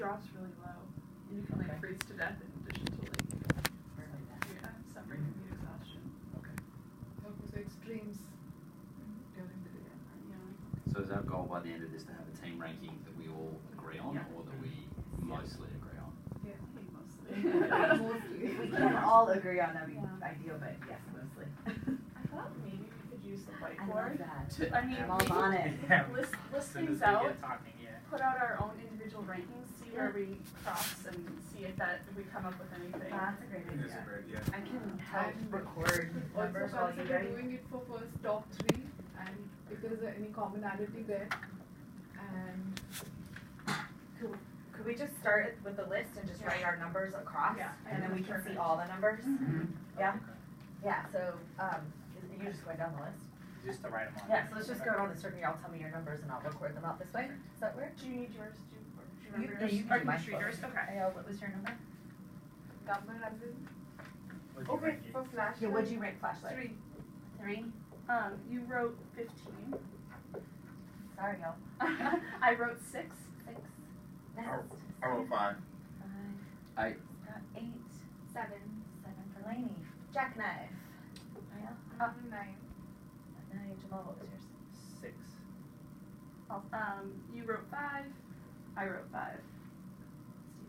drops really low, and you can like freeze to death in addition to like suffering from heat exhaustion. Okay. Okay, so extremes during the day. So is our goal by the end of this to have a team ranking that we all agree on, or that we mostly agree on? Yeah. Mostly. Mostly. If we can all agree on that, would be ideal, but yes, mostly. I thought maybe we could use the I love whiteboard. that. I mean, I'm all on it. list Soon as things we out, get talking, put out our own individual rankings, see where we cross, and see if we come up with anything. That's a great That's idea. a great idea. I can help record numbers Also while you consider write. doing it for first top 3 and if there is any commonality there. And Could we just start with the list and just write our numbers across? Yeah. And then we can see all the numbers? Yeah? Yeah, so, you're just going down the list? just to write them on. Yeah, so let's just go around the circle, y'all tell me your numbers and I'll record them out this way. Does that work? Do you need yours? Do you You- remember yeah, yours? you can Or do mine just read yours? first. Okay. What was your number? number as in, Would you okay, rank it? for flashlight. Yeah, what'd you rank flashlight? 3. 3? You wrote 15. Sorry, y'all. I wrote 6. 6. I Next. wrote 5. 5. 8. Scott, 8. 7. 7 for Lainey. Jackknife. Maya? 9. 9. Jamal, what was yours? 6. You wrote 5. I wrote 5.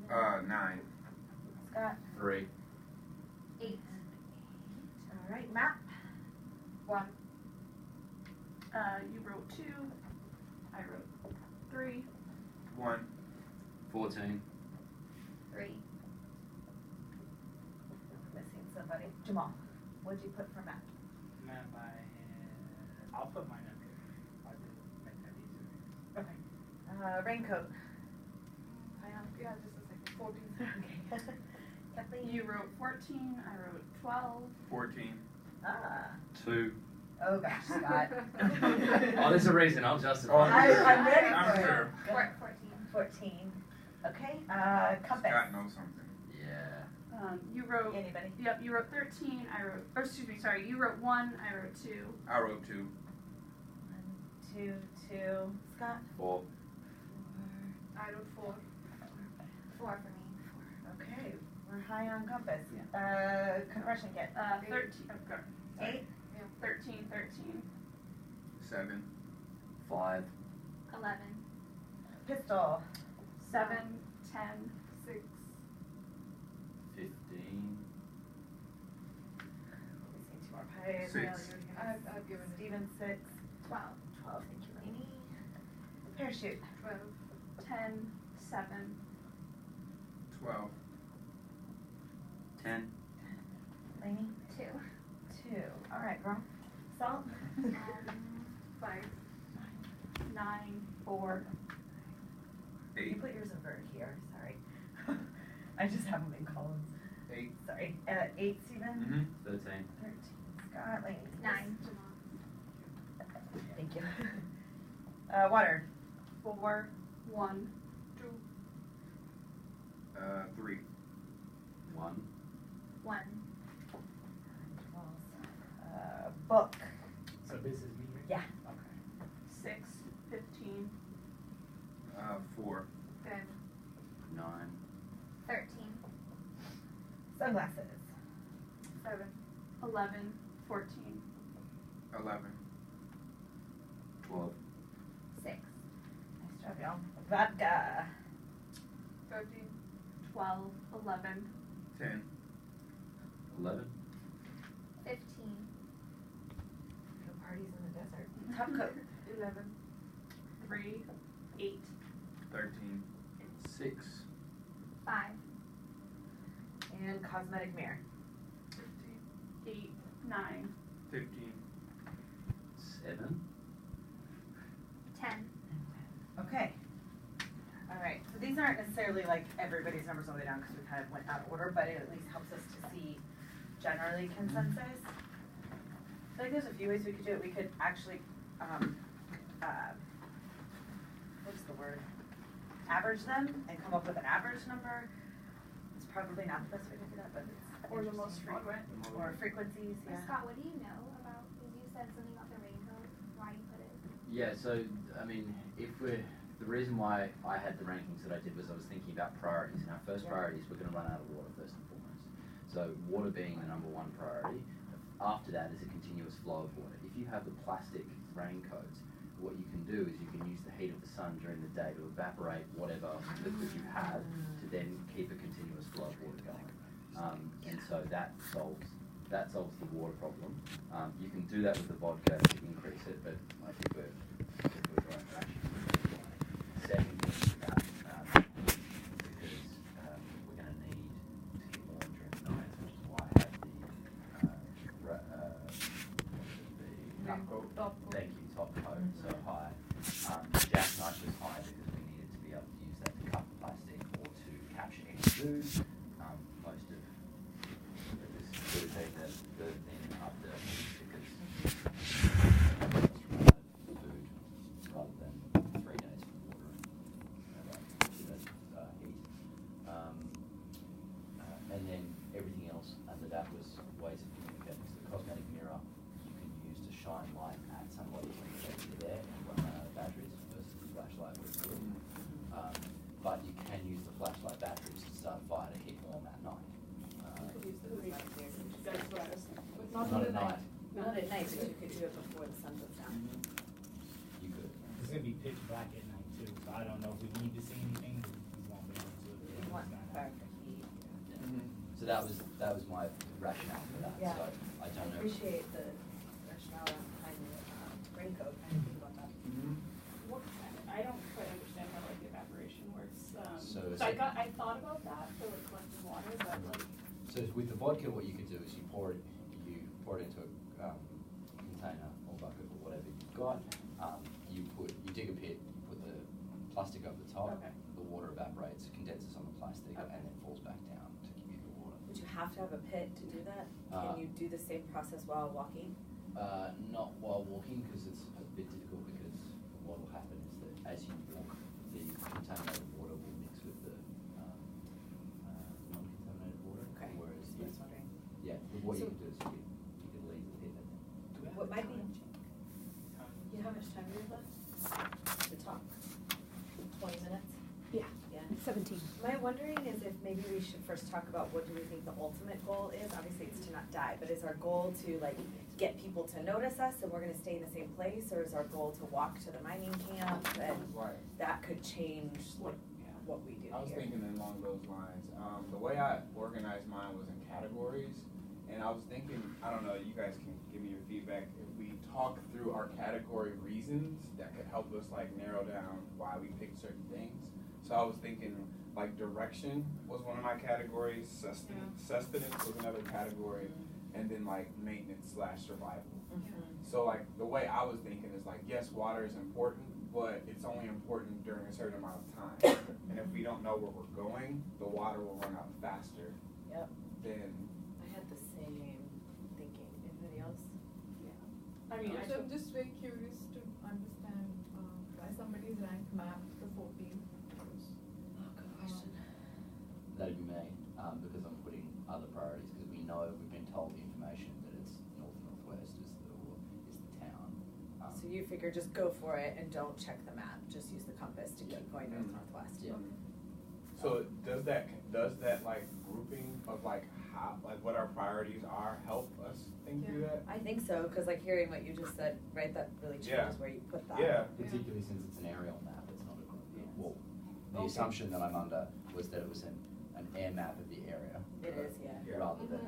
Steven? 9. Scott? 3. 8. All right, Matt? 1. You wrote 2. I wrote 3. 1. 14. 3. Missing somebody. Jamal, what'd you put for Matt? Man, I'll put mine up here. I'll just make that easier. Okay. Raincoat. Yeah, just a second. 14. Okay. Kathleen? You wrote 14. I wrote 12. 14. Ah. 2. Oh gosh, Scott. Oh, there's a reason. I'll justify I'm ready I'm for it. sure. Go ahead. 14. 14. Okay. Compass. Scott knows something. Yeah. You wrote. Anybody? Yep. You wrote 13. I wrote. Or excuse me. Sorry. You wrote 1. I wrote 2. I wrote 2. 1, 2, 2. Scott? 4. 4. I wrote 4. 4 for me. Okay. We're high on compass. Compression kit. 13. Oh, go. 8. 13. 7. 5. 11. Pistol. 7. 10. 6. 15. We see 2 more pies. 6. I've given it. Steven, 6. 12. 12. Thank you, Lainey. Parachute. 12. 10. 7. 12. 10. Lainey? 2. 2. All right, girl. Salt? 5. 9. 4. You 8. put yours in vert here. Sorry. I just have them in columns. 8. Sorry. 8, Steven? 13. 13. Scott, Lainey. 9. Thank you. Water. 4. 1. 2. 3. 1. 1. Book. So this is me here? Yeah. Okay. 6. 15. 4. 10. 9. 13. Sunglasses. 7. 11. 14. 11. 12. 6. Nice job, y'all. Vodka. 13. 12. 11. 10. 11. 15. No parties in the desert. Top coat. 11. 3. 8. 13. 6. 5. And cosmetic mirror. 15. 8. 9. 15. 7. 10. Okay. All right. So these aren't necessarily like everybody's numbers all the way down because we kind of went out of order, but it at least helps us to see generally consensus. I feel like there's a few ways we could do it. We could actually, what's the word? Average them and come up with an average number. It's probably not the best way to do that, but it's Or the most interesting. frequent. Or frequencies, yeah. Scott, what do you know about, because you said something about the raincoat, why you put it? Yeah, so, I mean, if we're the reason why I had the rankings that I did was I was thinking about priorities. And our first priority is we're going to run out of water first and foremost. So water being the number one priority. After that is a continuous flow of water. If you have the plastic raincoats, what you can do is you can use the heat of the sun during the day to evaporate whatever liquid you have to then keep a continuous flow of water going. And so that solves the water problem. You can do that with the vodka to increase it, but I think we're going to actually second thing about because we're going to need to get warm during the night, which is why I had the Top coat. thank you, top coat so high. Jackknife was high because we needed to be able to use that to cut the plastic or to capture any food. Most of this food being the thing after because food rather than 3 days of water and 2 days of heat. And then everything else under that was ways of communicating. So the cosmetic mirror you can use to shine light at somebody when you're there and run out of batteries versus the flashlight was good. But you can use the flashlight batteries to start a fire to keep warm at night. That's what I was thinking. But Not at night. Not at night, but you could do it before the sun goes down. You could. It's gonna be pitch black at night too, so I don't know if we need to see anything, we won't be able to. You want fire for heat. So that was my rationale for that. Yeah. So I I don't know. appreciate the rationale behind the raincoat, I didn't think about that. What kind of, I don't quite understand how like the evaporation works. So is I it- thought about that for like collecting water, but like, So with the vodka, what you could do is you pour it into a container or bucket or whatever you've got. You dig a pit, you put the plastic over the top. Okay. The water evaporates, condenses on the plastic, Okay. and then falls back down to give you the water. Would you have to have a pit to do that? Uh, Can you do the same process while walking? Not while walking because it's a bit difficult because what will happen is that as you walk, the contaminated water will mix with the non-contaminated water. Okay, Whereas that's what I was wondering. what you So- can do is you can leave the pit. What might be, you know how much time we have left to talk? 20 minutes? Yeah. Yeah. 17. My wondering is if maybe we should first talk about what do we think the ultimate goal is? Obviously, it's to not die, but is our goal to like get people to notice us and we're gonna stay in the same place? Or is our goal to walk to the mining camp and Right. that could change like what we do here? I was thinking along those lines. The way I organized mine was in categories, and I was thinking, I don't know, you guys can give me your feedback. If we talk through our category reasons, that could help us like narrow down why we picked certain things. So I was thinking like direction was one of my categories, sustenance was another category, and then like maintenance / survival. So like the way I was thinking is like, yes, water is important, but it's only important during a certain amount of time. And if we don't know where we're going, the water will run out faster. Yep. Then I had the same thinking. Anybody else? I mean, I So took, I'm just very curious to understand why somebody's rank mapped to 14. Oh, good question. That'd be me, because I'm putting other priorities, because we've been told the information that it's northwest is the town. So you figure just go for it and don't check the map, just use the compass to Yeah. keep going northwest. Yeah. so does that like grouping of like how like what our priorities are help us think through that? I think so, cause like hearing what you just said, right, that really changes Yeah. where you put that. Yeah. Particularly since it's an aerial map, it's not well, the Okay. assumption that I'm under was that it was an air map of the area. It is, yeah. Yeah. Rather than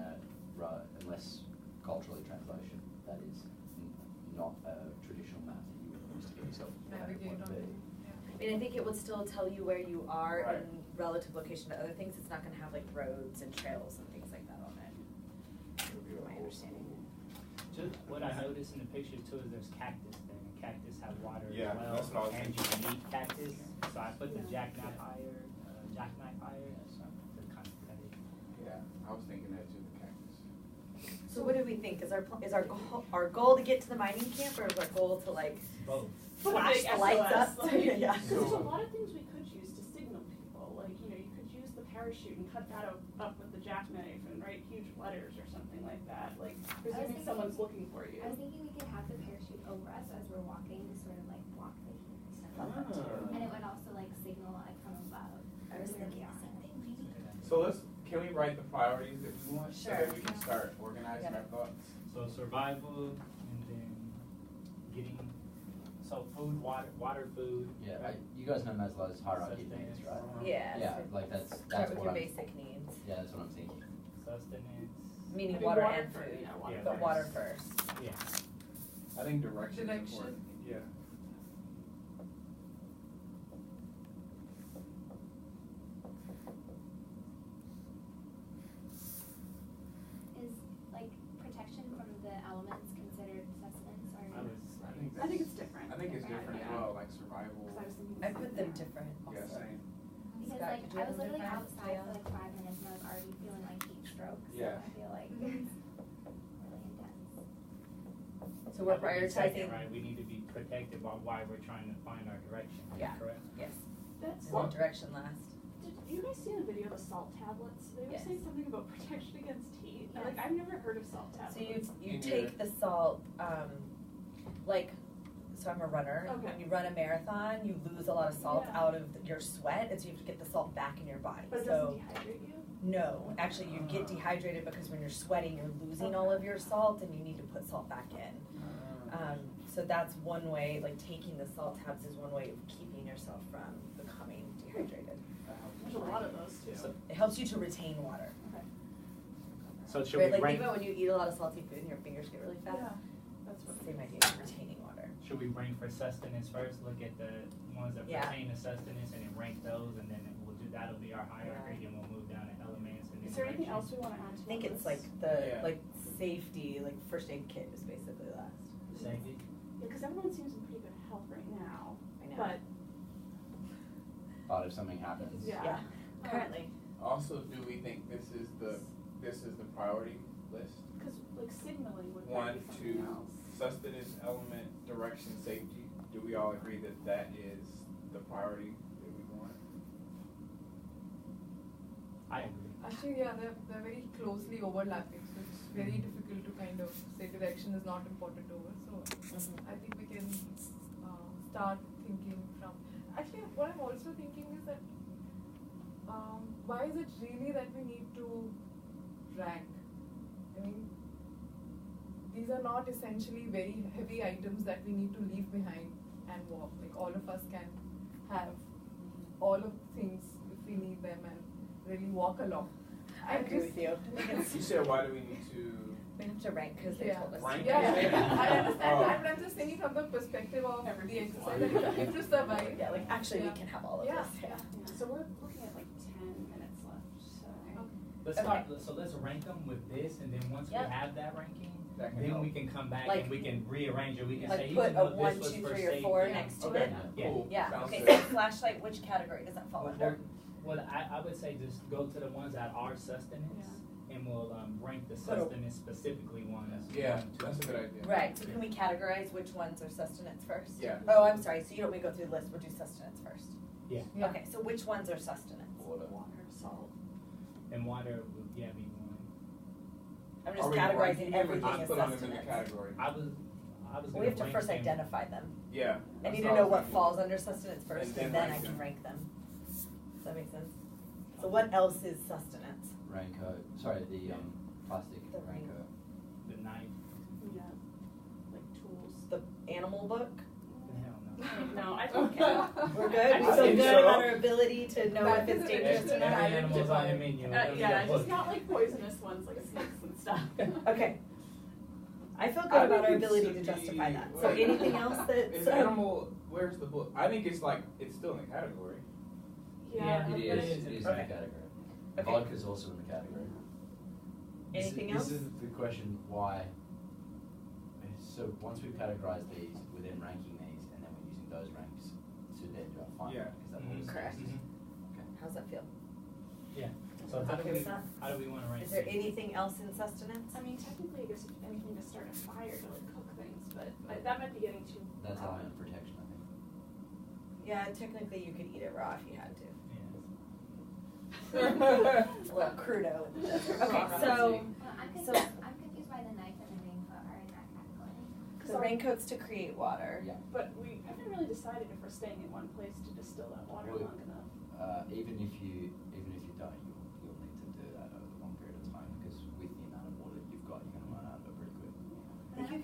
unless culturally translation, that is not a traditional map that you would use to get yourself from A to Navigate point on. B. I mean, I think it would still tell you where you are Right. in relative location to other things, it's not gonna have like roads and trails and things like that on it. From my understanding. Just what I noticed in the picture too is there's cactus there, and cactus have water Yeah, as well. that's what I was And you thinking. can eat cactus, so I put the jackknife higher, so to kind of cut it. Yeah, I was thinking that too, the cactus. So what do we think, is our goal to get to the mining camp, or is our goal to like Both. put a flash big the lights SOS, up? like- Yeah. Cause there's a lot of things we could use to signal people, like, you know, you could use the parachute and cut that up with the jackknife and write huge letters or something like that, like, presuming thinking- someone's looking for you. I was thinking we could have the parachute over us as we're walking to sort of like block the heat and stuff. Ah. And it would So can we write the priorities if we want, so that Sure. we can start organizing Yeah. our thoughts? So survival, and then getting, so food, water, food. Yeah, right? you guys know Maslow's hierarchy of needs, right? Yeah. Yeah, like that's Start with what your I'm, basic needs, yeah, that's what I'm thinking. Sustenance. meaning I mean, water and for- food, yeah, water Yeah, but first. water first. Yeah. I think direction is Direction. important. Yeah. Is like protection from the elements considered sustenance or? I think it's different. I think it's different as Yeah. well, like survival. Cause I was thinking I the put same them thing. different Yeah, also. same. Because Scott, like did you I have was them literally different? outside Yeah. for like 5 minutes and I was already feeling like heat stroke, so Yeah. I feel like Mhm. it's really intense. So we're That would be second, prioritizing, right, we need to be protected by why we're trying to find our direction, Yeah. correct? yes, That's, and then direction last. did you guys see the video of the salt tablets? They were Yes. saying something about protection against heat. Yes. Like, I've never heard of salt tablets. So you In take the salt, like, so I'm a runner. Okay. When you run a marathon, you lose a lot of salt Yeah. out of your sweat, and so you have to get the salt back in your body. But it So doesn't dehydrate you? no, actually, you get dehydrated because when you're sweating, you're losing all of your salt, and you need to put salt back in. So that's one way. Like taking the salt tabs is one way of keeping yourself from becoming dehydrated. There's a lot of those too. So- It helps you to retain water. Okay. So should Right, we like rank, think about when you eat a lot of salty food and your fingers get really fat. Yeah, that's what. Same idea, retaining water. should we rank for sustenance first, look at the ones that Yeah. pertain to sustenance and then rank those, and then we'll do, that'll be our hierarchy, and we'll move down to elements and then Is there anything direction. else we wanna add to I think this? it's like the Yeah. like safety, like first aid kit is basically last. Safety? Yeah, cause everyone seems in pretty good health right now, I know. but, But if something happens. yeah. Currently. Also, do we think this is the priority list? Cause like signaling would One, be something two, else. sustenance, element, direction, safety. Do we all agree that that is the priority that we want? I agree. Actually, yeah, they're very closely overlapping, so it's very difficult to kind of say direction is not important over. So I think we can start thinking from. Actually, what I'm also thinking is that why is it really that we need to rank? I mean, these are not essentially very heavy items that we need to leave behind and walk. Like all of us can have all of the things if we need them and really walk along. I agree with you. You said, why do we need to? We have to rank because they Yeah. told us. Rank? Yeah, I understand Oh. that, but I'm just thinking from the perspective of the Everything's exercise one. that if you survive. Yeah, like actually Yeah. we can have all of Yeah. this. Yeah. Yeah, so we're looking at like 10 minutes left, so. Let's start, so let's rank them with this, and then once we Yep. have that ranking, That can then help. we can come back Like- and we can rearrange it, we can Like say, put even a though 1, this was 2, for 3, or safety. 4 Yeah. next to Okay, it. Yeah. cool. Yeah. Sounds Okay. good. So flashlight, which category does that fall under? Well, I would say just go to the ones that are sustenance, and we'll rank the Put a- sustenance specifically ones. Yeah, 1, 2, that's a good idea. Right. So can we categorize which ones are sustenance first? Yeah. Oh, I'm sorry. So you don't want to go through the list. We'll do sustenance first. Yeah. Yeah. Okay. So which ones are sustenance? Water. Water, salt. And water would, yeah, be one. I'm just Are we categorizing ranking them or everything just as put them in the sustenance. category? I was We gonna have to rank first them- identify them. Yeah. I that's need to what know was what thinking. falls under sustenance first, And and then then I rank can them. rank them. Does that make sense? So what else is sustenance? Raincoat, sorry, the plastic The raincoat. The knife, Yeah, like tools. The animal book? hell no. No, I Okay. don't. We're good? We I feel think good so. about our ability to know That if it's is dangerous or an not? Every animal's on the menu. It'll be Yeah, a just book. not like poisonous ones like snakes and stuff. Okay. I feel I good about think our it ability should to justify be- that. So anything else Is that's, animal, where's the book? I think it's like, it's still in the category. Yeah. Yeah, It but is, it is in the Okay. category. Okay. Vodka's also in the category. Anything This else? is the question why, so once we've categorized these, we're then ranking these, and then we're using those ranks to then do our final. Yeah. Is that what Mhm. it's Correct. Mhm. how's that feel? Yeah, so how do Okay we, with that? how do we wanna rank Is there these? anything else in sustenance? I mean, technically, I guess if anything to start a fire to like cook things, but that might be getting too. That's broad. element of protection, I think. Yeah, technically you could eat it raw if you had to. Yeah. A little crudo. Okay, so Well, I'm confused why the knife and the raincoat are in that category. the raincoat's to create water. Yeah. But we haven't really decided if we're staying in one place to distill that water Well, long enough. Even if you don't, you'll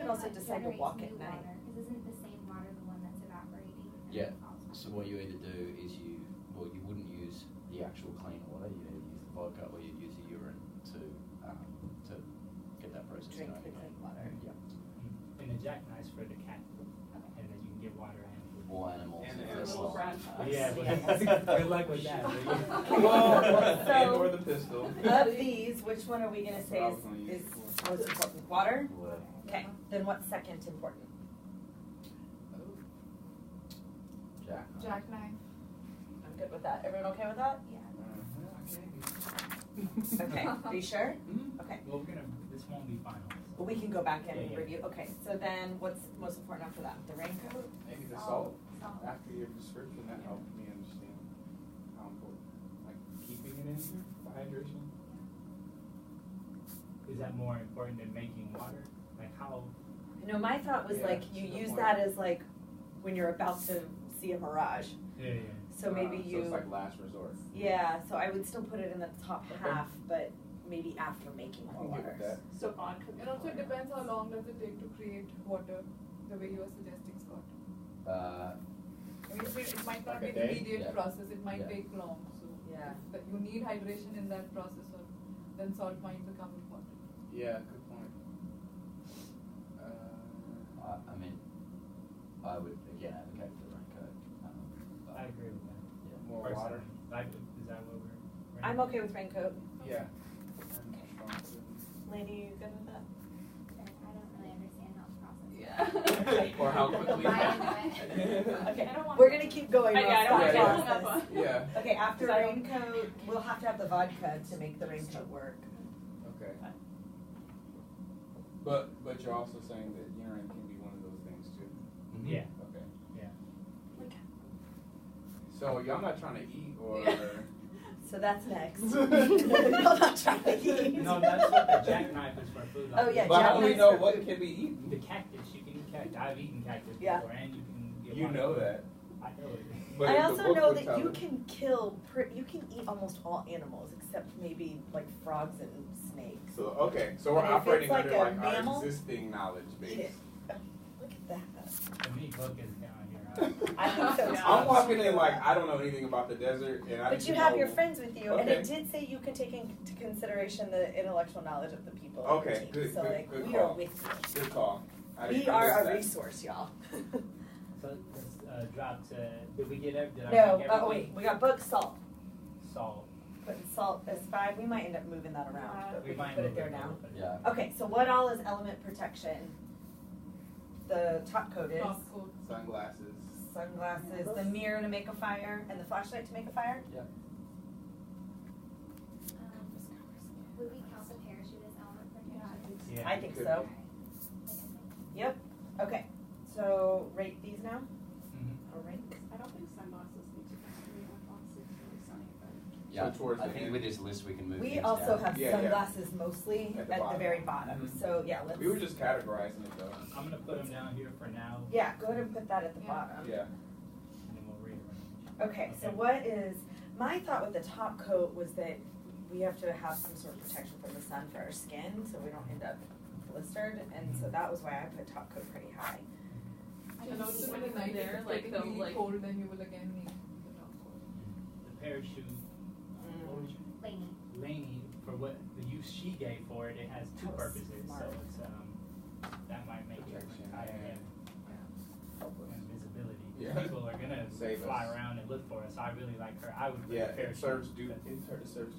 can also decide to generates walk at new night. water? 'Cause isn't the same water the one that's evaporating? and Yeah. then falls So what you either do is you wouldn't use the actual clean water, you either use the vodka or you'd use the urine to get that process Drink going. the clean water. Yeah. And the jackknife's for the cat, and then you can get water and food. Or animals. And if the they're animals. small. Brown fox. Yeah, good luck with that. So- And or the pistol. Of these, which one are we gonna That's say what I was gonna is use it most for. important? Water? Water. Okay, then what's second important? Jackknife. Jackknife. I'm good with that. Everyone okay with that? Yeah. Okay, are you sure? Okay, Well, this won't be final. well, we can go back in and Yeah. review. Okay, so then what's most important after that? The raincoat? Maybe the Salt. salt, Salt. after your description, that helped me understand how important, like, keeping it in for hydration. Is that more important than making water? Like how? No, my thought was Yeah, like, you good use point. that as like, when you're about to see a mirage. Yeah. So maybe So you, it's like last resort. yeah, so I would still put it in the top Okay. half, but maybe after making I more can get water. with that. So vodka. And also it depends how long does it take to create water, the way you are suggesting, Scott. I mean, it might not Like be a an day? immediate Yeah. process, it might Yeah. take long, so. Yeah. If that you need hydration in that process, or then salt might become important. Yeah, good point. I mean, I would again advocate for the raincoat. But I agree with that. Yeah. More Personally. water. Like, is that what we're? I'm okay with raincoat. Yeah. Lady, you good with that? I don't really understand how the process works. Yeah. Or how quickly. Buy into it. Okay, I don't want- we're gonna keep going. Yeah, I don't while wanna Scott get does hung up this. on. Yeah, Okay, after 'Cause I don't- raincoat, we'll have to have the vodka to make the raincoat work. okay. But you're also saying that urine can be one of those things too? Yeah. Okay. Yeah. So y'all not trying to eat or? So that's next. You're not trying to eat. No, that's what the jackknife is for food. Oh, yeah, But how do we jackknife know for what food. can be eaten? The cactus, you can eat cactus. I've eaten cactus Yeah. before, and you can get You water. know that. I know it. But I the also book know would that tell you us. can you can eat almost all animals except maybe like frogs and snakes. So, okay, so we're But if it's operating like under a like mammal- our existing knowledge base. Yeah. Look at that. To me, book is down here. I think so too. I'm walking in like I don't know anything about the desert, and I But just you have know- your friends with you, and Okay. it did say you can take into consideration the intellectual knowledge of the people on Okay, your team. good- So good- like good we call. are with Good call. I you. We didn't are miss a that. resource, y'all. So let's drop to. Did we get it? Did I No, make oh everything? wait, we got book salt. Salt. Putting salt as 5. We might end up moving that around, but we can might put it move there a now. little bit. Yeah. Okay, so what all is element protection? The top coat is Top coat. Sunglasses. sunglasses, the mirror to make a fire, and the flashlight to make a fire? Would we count the parachute as element protection? Yeah. I think Could so. Okay. Yep, okay, so rate these now, Mhm. or rank? I don't think sunglasses need to be on it's really sunny, but. Yeah, towards I the think end. with this list we can move We things also down. have Yeah, yeah. sunglasses mostly At at the the bottom. very bottom, Mhm. so yeah, let's. We were just categorizing it though. I'm gonna put them down here for now. Yeah, go ahead and put that at the Yeah. bottom. Yeah. And then we'll rearrange. Okay, so Okay. what is, my thought with the top coat was that we have to have some sort of protection from the sun for our skin, so we don't end up blistered, and so that was why I put top coat pretty high. And also in the night, if it's getting really cold, then you will again need the top coat. The parachute. What was your Laney. Laney, for what the use she gave for it, it has two That was purposes. smart. So it's that might make it Protection higher and- and visibility. Yeah. People are gonna Save fly us. around and look for us. I really like her. I would put Yeah, the it parachute. serves but- two purposes.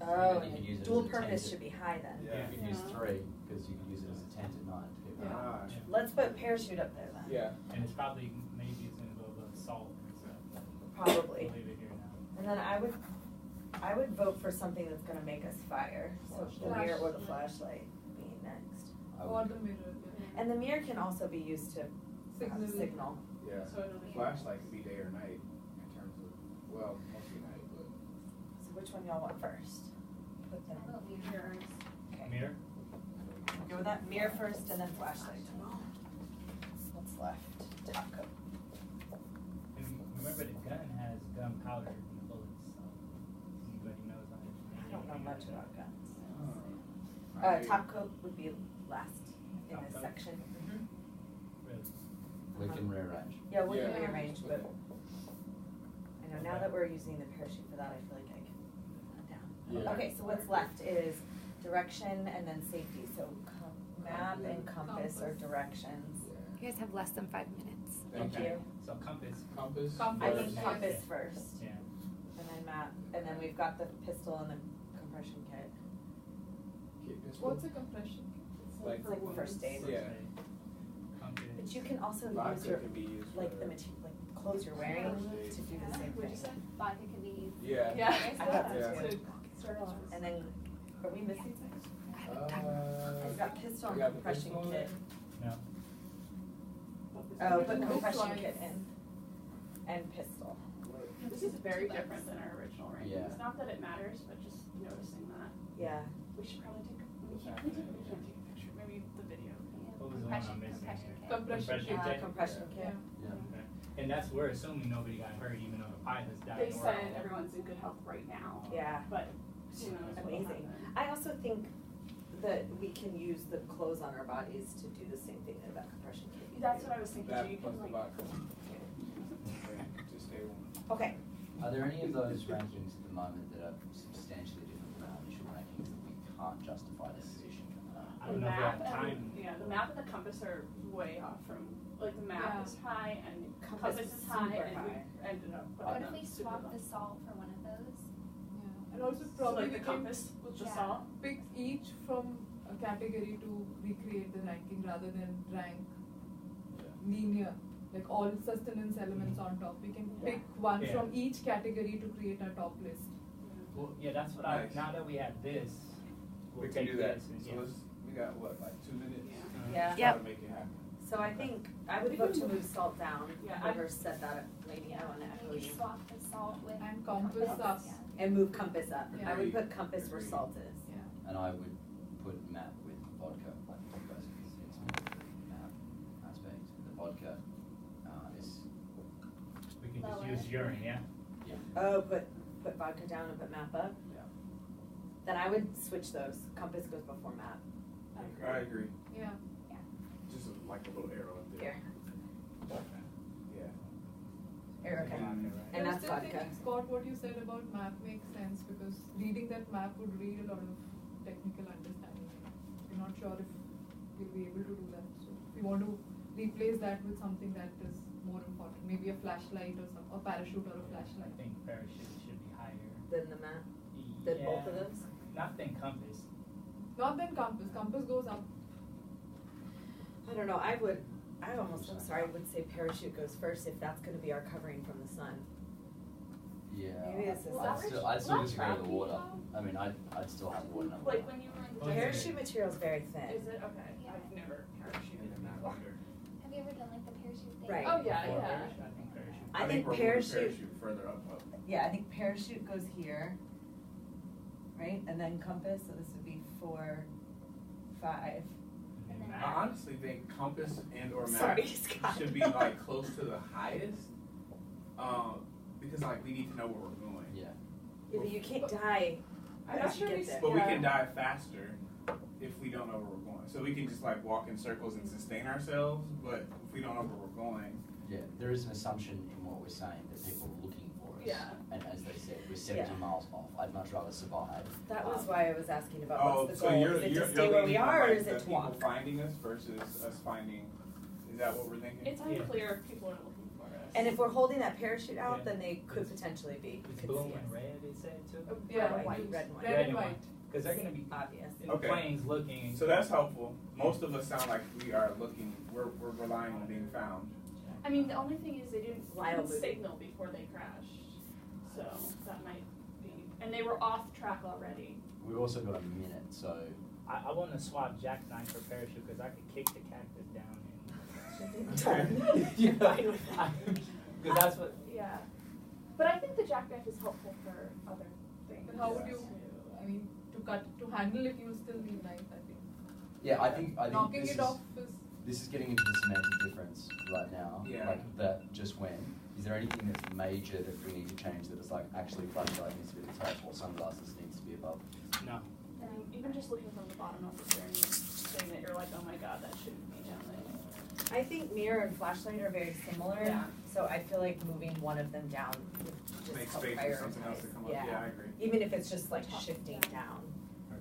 Oh, And you can use it dual as a tent purpose at- should be high then. Yeah. You can use Yeah. 3, because you can use it as a tent at night to keep it Yeah. up. Ah, Yeah. Let's put parachute up there then. yeah. And it's probably, maybe it's gonna go above salt and stuff. Probably. We'll leave it here now. And then I would vote for something that's gonna make us fire, so the Flash. mirror or the flashlight being next. I Or would- the mirror, yeah. And the mirror can also be used to Signal. signal. Yeah. So it'll be. Flashlight can be day or night in terms of, well, mostly night, but. So which one y'all want first? Put them, I vote mirror. okay. Mirror? Go with that, mirror first and then flashlight. What's left? Top coat. And remember the gun has gunpowder in the bullets, so anybody knows how to. I don't know much about guns. Right. Top coat would be last in Top this coat? section. Really? We can rearrange. Yeah, we can Yeah. rearrange, but I know now that we're using the parachute for that, I feel like I can put that down. Yeah. Okay, so what's left is direction and then safety, so map and compass are directions. You guys have less than 5 minutes. Thank Okay. you. So compass. Compass. I think Yes. compass first, Yeah. and then map, and then we've got the pistol and the compression kit. What's a compression? Like It's like first aid. Yeah. Compass. But you can also use Vodka your, can be used like for- the like clothes you're wearing to do the same What'd you say? thing. Vodka can be used. Yeah. Yeah. I thought so Yeah. too. And then, are we missing something? We've got pistol We and got the compression pistol. kit. No. Oh, but Move compression twice. kit and pistol. This is very different than our original rankings. Yeah. Not that it matters, but just noticing that. Yeah. We should probably take, we can't take a picture, maybe the video. What was the one I'm missing? Compression Compression kit. kit? Compression kit. Yeah. Okay. And that's, we're assuming nobody got hurt even though the pilot's died. They or- said everyone's in good health right now, Yeah. but who knows what'll Amazing. happen. I also think that we can use the clothes on our bodies to do the same thing that that compression kit. can That's do. what I was thinking, That too. You plus can the like, vodka. Just stay warm. Okay, Are there any of those rankings at the moment that are substantially different from our initial rankings that we can't justify their position? I the don't know if we map have and, time. yeah, the map and the compass are way off from, like, the map Yeah. is high and Compass compass is is high super and high. we ended up What putting if them we super swap low. the salt for one of those? Yeah. And also So probably like we the can compass with the Yeah. salt? pick each from a category to recreate the ranking rather than rank linear, like all sustenance elements on top. We can Yeah. pick one Yeah. from each category to create our top list. Well, yeah, that's what Nice. now that we have this, we'll We can take do that. this and, So yeah. let's, we got what, like 2 minutes? Uh-huh. yeah. Yep. Try to make it happen. So I think I would vote to move salt down. Yeah, Whoever said that, lady, I wanna echo Maybe you. swap the salt with. And compass up. yeah. And move compass up. I would Agreed. put compass where salt is. Yeah. And I would put map with vodka, like you guys can see it's map aspect. The vodka is, We can just Lower. use urine, yeah? yeah. Oh, put vodka down and put map up? Yeah. Then I would switch those. Compass goes before map. I agree. Yeah. Just like a little arrow up there. Here. Yeah. Erica. And And I'm that's still vodka. thinking, Scott, what you said about map makes sense because reading that map would read a lot of technical understanding. We're not sure if we'll be able to do that. So we want to replace that with something that is more important, maybe a flashlight or a parachute or a I flashlight. think parachute should be higher. Then the map. Then both of Yeah. those? Not then compass. Not then compass. Compass goes up. I don't know, I almost, I'm sorry, I would say parachute goes first if that's gonna be our covering from the sun. Yeah. Maybe it's this I'd still Well, disagree with the that's water. rocky, I mean, I'd still have water number Like one. when you were in Oh, the. yeah. Parachute material is very thin. Is it? Okay, Yeah. I've never parachuted before. Have you ever done like the parachute thing? Right. Oh, yeah, Before yeah. parachute, I think parachute. I think we're moving parachute, further up. yeah, I think parachute goes here, right? And then compass, so this would be 4, 5. And then And then I map. honestly think compass and or map Sorry, Scott. should be like close to the highest, because like we need to know where we're going. Yeah. Yeah, but you can't die I'm not as you sure get we- there. But we Yeah. can die faster if we don't know where we're going. So we can just like walk in circles and sustain ourselves, but if we don't know where we're going, Yeah, there is an assumption in what we're saying that people are looking for us. Yeah. And as they said, we're 70 Yeah. miles off. I'd much rather survive. That was why I was asking about oh, what's the so goal, you're is it you're, to stay where we leaning on, are or like, is the it to people walk? finding us versus us finding? Is that what we're thinking? It's Yeah. unclear if people are looking for us. And if we're holding that parachute out, Yeah. then they could It's- potentially be, It's could blue see and us. red, it said too? Yeah, and white, blue. red and white. Red and white. Because they're gonna be Obvious. in Okay. the planes looking. So that's helpful. Most of us sound like we are looking. We're relying on being found. I mean, the only thing is they didn't Wildly. signal before they crashed, so that might be, and they were off track already. We've also got a minute, so I wanna swap jackknife for parachute because I could kick the cactus down Done. and. Fine with that. Because that's what. Yeah, but I think the jackknife is helpful for other things. But how would you, too. I mean, to handle it, you still need knife, I think. yeah, I think Knocking this it is, off is, this is getting into the semantic difference right now. Yeah. Like that just when. Is there anything that's major that we need to change that is like actually flashlight needs to be at the top or sunglasses needs to be above? No. Even just looking from the bottom up, is there anything that you're like, oh my god, that shouldn't be down there? I think mirror and flashlight are very similar, Yeah. so I feel like moving one of them down would just Make help space for something else to prioritize. come up, yeah, I agree. Even if it's just like shifting down.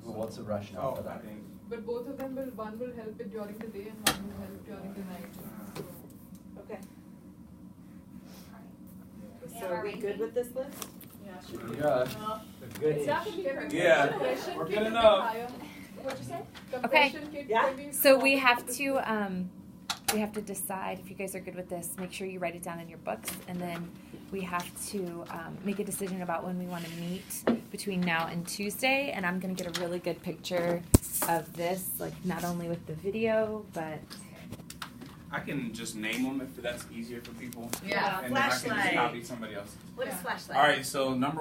Well, what's the rationale for Oh, I that? think, But both of them one will help it during the day and one will help during the night. So, Okay. Yeah, So are we good with this list? Yeah, Here sure. we go. The good it's not itch. gonna be Yeah, compression we're kit good is enough. higher. What'd you say? Compression kit Yeah. can be So we smaller have than to we have to decide if you guys are good with this. Make sure you write it down in your books, and then we have to make a decision about when we want to meet between now and Tuesday. And I'm gonna get a really good picture of this, like not only with the video, but I can just name them if that's easier for people. Yeah, And then I can just flashlight. copy somebody else. What is Yeah. flashlight? Alright, so number